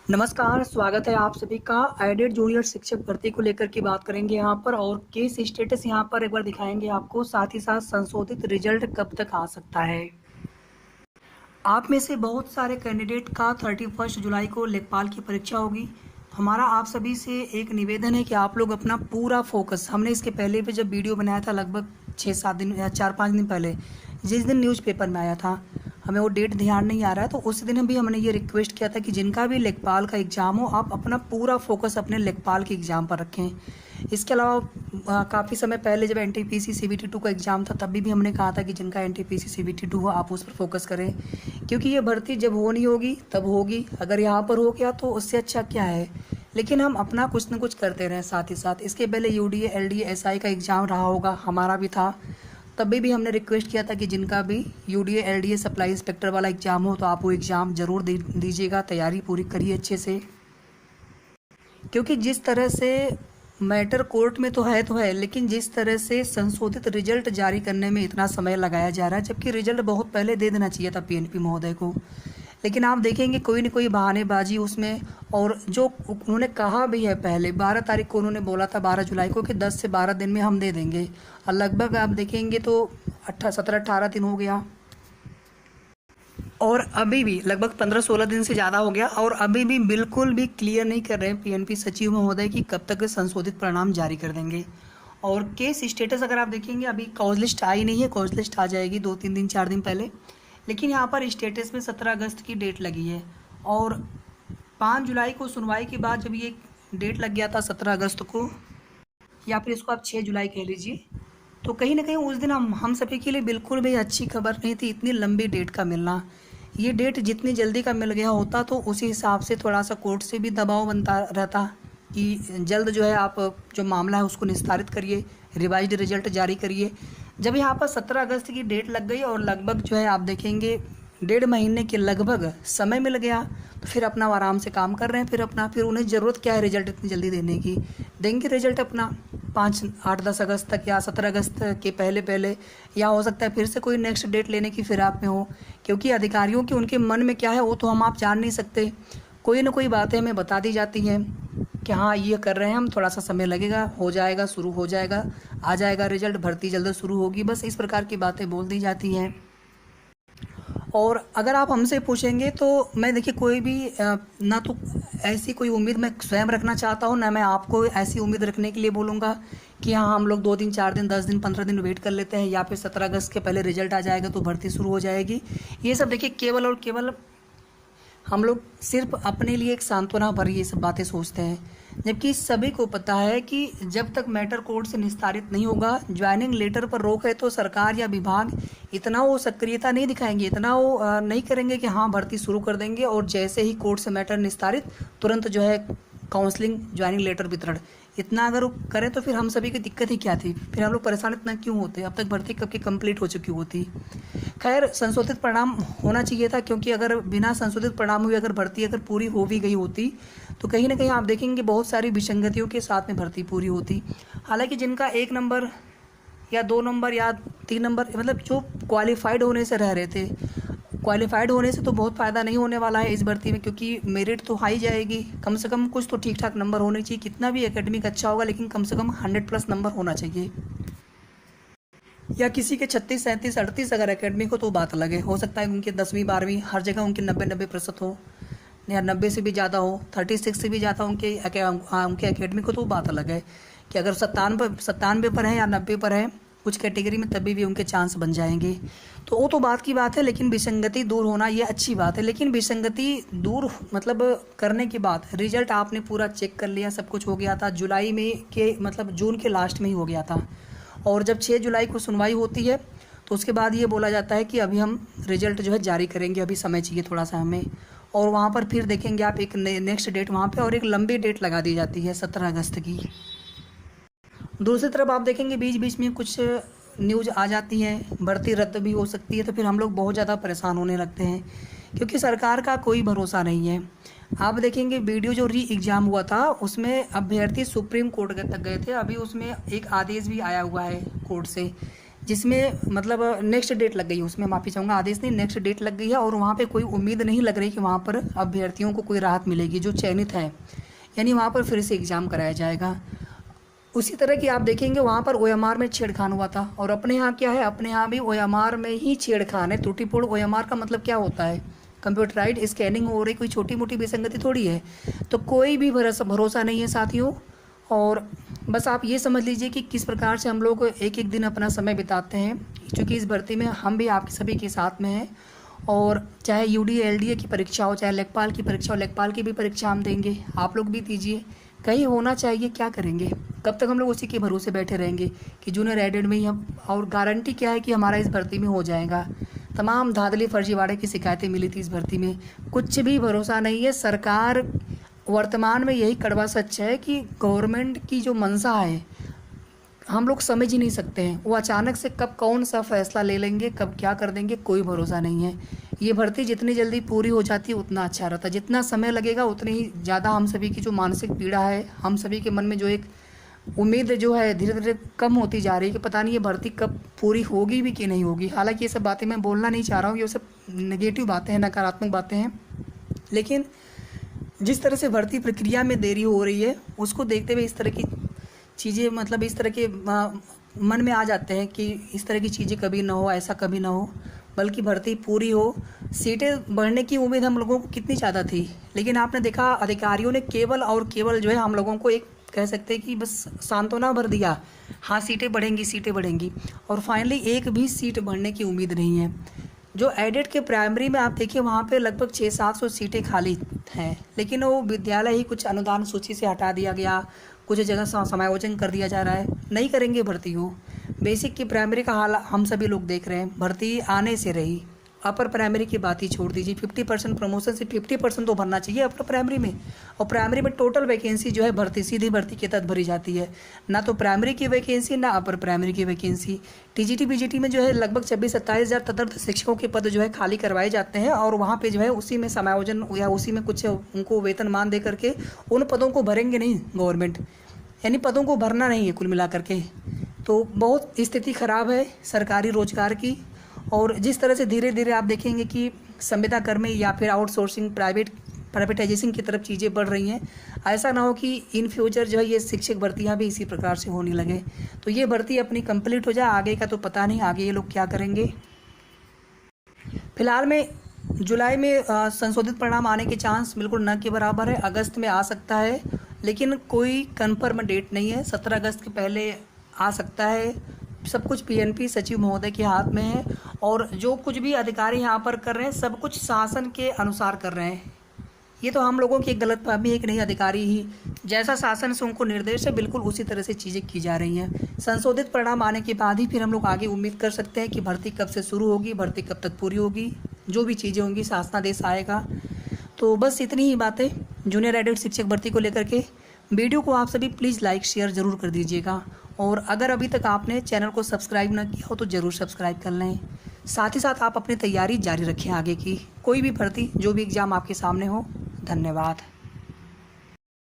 नमस्कार, स्वागत है आप सभी का। एडेड जूनियर शिक्षक भर्ती को लेकर के बात करेंगे यहाँ पर, और केस स्टेटस यहाँ पर एक बार दिखाएंगे आपको। साथ ही साथ संशोधित रिजल्ट कब तक आ सकता है। आप में से बहुत सारे कैंडिडेट का 31 जुलाई को लेखपाल की परीक्षा होगी। हमारा आप सभी से एक निवेदन है कि आप लोग अपना पूरा फोकस, हमने इसके पहले भी जब वीडियो बनाया था लगभग 6-7 दिन या 4-5 दिन पहले, जिस दिन न्यूज़पेपर में आया था, हमें वो डेट ध्यान नहीं आ रहा है, तो उस दिन भी हमने ये रिक्वेस्ट किया था कि जिनका भी लेखपाल का एग्ज़ाम हो, आप अपना पूरा फोकस अपने लेखपाल के एग्ज़ाम पर रखें। इसके अलावा काफ़ी समय पहले जब एनटीपीसी सीबीटी 2 का एग्ज़ाम था, तब भी हमने कहा था कि जिनका एनटीपीसी सीबीटी 2 हो आप उस पर फोकस करें, क्योंकि ये भर्ती जब होनी होगी तब होगी। अगर यहाँ पर हो गया तो उससे अच्छा क्या है। लेकिन हम अपना कुछ न कुछ करते रहें साथ ही साथ। इसके पहले यूडीए एलडीए एसआई का एग्ज़ाम रहा होगा, हमारा भी था, तब भी हमने रिक्वेस्ट किया था कि जिनका भी यूडीए एलडीए सप्लाई इंस्पेक्टर वाला एग्ज़ाम हो तो आप वो एग्ज़ाम ज़रूर दीजिएगा, तैयारी पूरी करिए अच्छे से। क्योंकि जिस तरह से मैटर कोर्ट में तो है, लेकिन जिस तरह से संशोधित रिजल्ट जारी करने में इतना समय लगाया जा रहा है, जबकि रिजल्ट बहुत पहले दे देना चाहिए था पीएनपी महोदय को। लेकिन आप देखेंगे कोई न कोई बहानेबाजी उसमें, और जो उन्होंने कहा भी है पहले 12 तारीख को उन्होंने बोला था 12 जुलाई को कि 10 से 12 दिन में हम दे देंगे, और लगभग आप देखेंगे तो 17-18 दिन हो गया, और अभी भी लगभग 15-16 दिन से ज़्यादा हो गया, और अभी भी बिल्कुल भी क्लियर नहीं कर रहे हैं पीएनपी सचिव महोदय कि कब तक संशोधित परिणाम जारी कर देंगे। और केस स्टेटस अगर आप देखेंगे, अभी कॉज लिस्ट आई नहीं है, कॉज लिस्ट आ जाएगी 2-3 दिन 4 दिन पहले। लेकिन यहाँ पर स्टेटस में 17 अगस्त की डेट लगी है, और 5 जुलाई को सुनवाई के बाद जब ये डेट लग गया था 17 अगस्त को, या फिर इसको आप 6 जुलाई कह लीजिए, तो कहीं ना कहीं उस दिन हम सभी के लिए बिल्कुल भी अच्छी खबर नहीं थी इतनी लंबी डेट का मिलना। ये डेट जितनी जल्दी का मिल गया होता तो उसी हिसाब से थोड़ा सा कोर्ट से भी दबाव बनता रहता कि जल्द जो है आप जो मामला है उसको निस्तारित करिए, रिवाइज्ड रिजल्ट जारी करिए। जब यहाँ पर 17 अगस्त की डेट लग गई और लगभग जो है आप देखेंगे 1.5 महीने के लगभग समय मिल गया, तो फिर अपना आराम से काम कर रहे हैं। फिर उन्हें ज़रूरत क्या है रिजल्ट इतनी जल्दी देने की। देंगे रिजल्ट अपना 5-8-10 अगस्त तक या 17 अगस्त के पहले पहले, या हो सकता है फिर से कोई नेक्स्ट डेट लेने की फिराक में हो, क्योंकि अधिकारियों के उनके मन में क्या है वो तो हम आप जान नहीं सकते। कोई ना कोई बातें हमें बता दी जाती हैं कि हाँ ये कर रहे हैं हम, थोड़ा सा समय लगेगा, हो जाएगा, शुरू हो जाएगा, आ जाएगा रिजल्ट, भर्ती जल्द शुरू होगी, बस इस प्रकार की बातें बोल दी जाती हैं। और अगर आप हमसे पूछेंगे तो मैं देखिए कोई भी ना तो ऐसी कोई उम्मीद मैं स्वयं रखना चाहता हूँ, ना मैं आपको ऐसी उम्मीद रखने के लिए बोलूँगा कि हाँ हम लोग 2 दिन 4 दिन 10 दिन 15 दिन वेट कर लेते हैं, या फिर 17 अगस्त के पहले रिजल्ट आ जाएगा तो भर्ती शुरू हो जाएगी। ये सब देखिए केवल और केवल हम लोग सिर्फ अपने लिए एक सांत्वना भर ये सब बातें सोचते हैं, जबकि सभी को पता है कि जब तक मैटर कोर्ट से निस्तारित नहीं होगा, ज्वाइनिंग लेटर पर रोक है, तो सरकार या विभाग इतना वो सक्रियता नहीं दिखाएंगे, इतना वो नहीं करेंगे कि हाँ भर्ती शुरू कर देंगे, और जैसे ही कोर्ट से मैटर निस्तारित तुरंत जो है काउंसलिंग ज्वाइनिंग लेटर वितरण, इतना अगर वो करें तो फिर हम सभी की दिक्कत ही क्या थी, फिर हम लोग परेशान इतना क्यों होते, अब तक भर्ती कब की कंप्लीट हो चुकी होती। खैर संशोधित परिणाम होना चाहिए था, क्योंकि अगर बिना संशोधित परिणाम हुए अगर भर्ती अगर पूरी हो भी गई होती तो कहीं ना कहीं आप देखेंगे बहुत सारी विसंगतियों के साथ में भर्ती पूरी होती। हालांकि जिनका 1 नंबर या 2 नंबर या 3 नंबर, मतलब जो क्वालिफाइड होने से रह रहे थे, क्वालिफाइड होने से तो बहुत फ़ायदा नहीं होने वाला है इस भर्ती में, क्योंकि मेरिट तो हाई जाएगी, कम से कम कुछ तो ठीक ठाक नंबर होने चाहिए। कितना भी एकेडमिक अच्छा होगा लेकिन कम से कम 100+ नंबर होना चाहिए, या किसी के 36, 37, 38 अगर एकेडमिक हो तो बात अलग है। हो सकता है उनके 10वीं 12वीं हर जगह उनके 90-90% हो, या 90 से भी ज़्यादा हो, 36 से भी ज़्यादा उनके एकेडमिक हो, तो बात अलग है कि अगर 97 पर है या 90 पर है कुछ कैटेगरी में, तभी भी उनके चांस बन जाएंगे। तो वो तो बात की बात है, लेकिन विसंगति दूर होना ये अच्छी बात है। लेकिन विसंगति दूर मतलब करने के बाद रिजल्ट आपने पूरा चेक कर लिया, सब कुछ हो गया था जुलाई में के मतलब जून के लास्ट में ही हो गया था, और जब 6 जुलाई को सुनवाई होती है तो उसके बाद ये बोला जाता है कि अभी हम रिजल्ट जो है जारी करेंगे, अभी समय चाहिए थोड़ा सा हमें, और वहाँ पर फिर देखेंगे आप एक नेक्स्ट डेट वहाँ पे, और एक लंबी डेट लगा दी जाती है 17 अगस्त की। दूसरी तरफ आप देखेंगे बीच बीच में कुछ न्यूज़ आ जाती है, भर्ती रद्द भी हो सकती है, तो फिर हम लोग बहुत ज़्यादा परेशान होने लगते हैं, क्योंकि सरकार का कोई भरोसा नहीं है। आप देखेंगे वीडियो जो री एग्ज़ाम हुआ था उसमें अभ्यर्थी सुप्रीम कोर्ट तक गए थे, अभी उसमें एक आदेश भी आया हुआ है कोर्ट से जिसमें मतलब नेक्स्ट डेट लग गई है, उसमें माफ़ी चाहूँगा, आदेश नहीं नेक्स्ट डेट लग गई है, और वहाँ पे कोई उम्मीद नहीं लग रही कि वहाँ पर अभ्यर्थियों को कोई राहत मिलेगी जो चयनित है, यानी वहाँ पर फिर से एग्ज़ाम कराया जाएगा। उसी तरह की आप देखेंगे वहाँ पर OMR में छेड़खान हुआ था, और अपने यहाँ क्या है, अपने यहाँ भी OMR में ही छेड़खान है। त्रुटिपूर्ण OMR का मतलब क्या होता है, कंप्यूटराइज्ड स्कैनिंग हो रही, कोई छोटी मोटी विसंगति थोड़ी है। तो कोई भी भरोसा नहीं है साथियों। और बस आप ये समझ लीजिए कि किस प्रकार से हम लोग एक एक दिन अपना समय बिताते हैं, क्योंकि इस भर्ती में हम भी आप सभी के साथ में हैं। और चाहे UDA LDA की परीक्षा हो, चाहे लेखपाल की परीक्षा हो, लेखपाल की भी परीक्षा हम देंगे, आप लोग भी दीजिए। कहीं होना चाहिए, क्या करेंगे, कब तक हम लोग उसी के भरोसे बैठे रहेंगे कि जूनियर एडेड में ही हम, और गारंटी क्या है कि हमारा इस भर्ती में हो जाएगा। तमाम धांधली फर्जीवाड़े की शिकायतें मिली थी इस भर्ती में, कुछ भी भरोसा नहीं है। सरकार वर्तमान में यही कड़वा सच है कि गवर्नमेंट की जो मंशा है हम लोग समझ ही नहीं सकते हैं, वो अचानक से कब कौन सा फैसला ले लेंगे, कब क्या कर देंगे, कोई भरोसा नहीं है। ये भर्ती जितनी जल्दी पूरी हो जाती है उतना अच्छा रहता, जितना समय लगेगा उतनी ही ज़्यादा हम सभी की जो मानसिक पीड़ा है, हम सभी के मन में जो एक उम्मीद जो है धीरे धीरे कम होती जा रही है कि पता नहीं ये भर्ती कब पूरी होगी भी कि नहीं होगी। हालांकि ये सब बातें मैं बोलना नहीं चाह रहा हूँ, ये सब नेगेटिव बातें हैं, नकारात्मक बातें हैं, लेकिन जिस तरह से भर्ती प्रक्रिया में देरी हो रही है उसको देखते हुए इस तरह की चीज़ें, मतलब इस तरह के मन में आ जाते हैं कि इस तरह की चीज़ें कभी ना हो, ऐसा कभी ना हो, बल्कि भर्ती पूरी हो। सीटें बढ़ने की उम्मीद हम लोगों को कितनी ज़्यादा थी, लेकिन आपने देखा अधिकारियों ने केवल और केवल जो है हम लोगों को एक कह सकते हैं कि बस सांत्वना भर दिया, हाँ सीटें बढ़ेंगी, और फाइनली एक भी सीट बढ़ने की उम्मीद नहीं है। जो एडेड के प्राइमरी में आप देखिए वहाँ पे लगभग 600-700 सीटें खाली हैं, लेकिन वो विद्यालय ही कुछ अनुदान सूची से हटा दिया गया, कुछ जगह समायोजन कर दिया जा रहा है, नहीं करेंगे भर्ती हो। बेसिक की प्राइमरी का हाल हम सभी लोग देख रहे हैं, भर्ती आने से रही। अपर प्राइमरी की बात ही छोड़ दीजिए, 50% प्रमोशन से 50% तो भरना चाहिए अपर प्राइमरी में, और प्राइमरी में टोटल वैकेंसी जो है भर्ती सीधी भर्ती के तहत भरी जाती है, ना तो प्राइमरी की वैकेंसी ना अपर प्राइमरी की वैकेंसी। TGT BGT में जो है लगभग 26-27 हज़ार तदर्थ शिक्षकों के पद जो है खाली करवाए जाते हैं, और वहाँ पे जो है उसी में समायोजन या उसी में कुछ उनको वेतनमान दे करके उन पदों को भरेंगे नहीं गवर्नमेंट, यानी पदों को भरना नहीं है कुल मिला करके। तो बहुत स्थिति ख़राब है सरकारी रोजगार की। और जिस तरह से धीरे धीरे आप देखेंगे कि संविदा कर्मी या फिर आउटसोर्सिंग प्राइवेटाइजेशन की तरफ चीज़ें बढ़ रही हैं, ऐसा ना हो कि इन फ्यूचर जो है ये शिक्षक भर्तियां भी इसी प्रकार से होने लगे। तो ये भर्ती अपनी कंप्लीट हो जाए, आगे का तो पता नहीं, आगे ये लोग क्या करेंगे। फिलहाल में जुलाई में संशोधित परिणाम आने के चांस बिल्कुल न के बराबर है, अगस्त में आ सकता है, लेकिन कोई कन्फर्म डेट नहीं है। 17 अगस्त के पहले आ सकता है। सब कुछ PNP सचिव महोदय के हाथ में है, और जो कुछ भी अधिकारी यहाँ पर कर रहे हैं सब कुछ शासन के अनुसार कर रहे हैं। ये तो हम लोगों की एक गलतफहमी है कि नहीं, अधिकारी ही जैसा शासन से उनको निर्देश है बिल्कुल उसी तरह से चीज़ें की जा रही हैं। संशोधित परिणाम आने के बाद ही फिर हम लोग आगे उम्मीद कर सकते हैं कि भर्ती कब से शुरू होगी, भर्ती कब तक पूरी होगी, जो भी चीज़ें होंगी शासनादेश आएगा। तो बस इतनी ही बातें जूनियर एडेड शिक्षक भर्ती को लेकर के। वीडियो को आप सभी प्लीज़ लाइक शेयर ज़रूर कर दीजिएगा, और अगर अभी तक आपने चैनल को सब्सक्राइब ना किया हो तो ज़रूर सब्सक्राइब कर लें। साथ ही साथ आप अपनी तैयारी जारी रखें आगे की, कोई भी भर्ती जो भी एग्ज़ाम आपके सामने हो। धन्यवाद।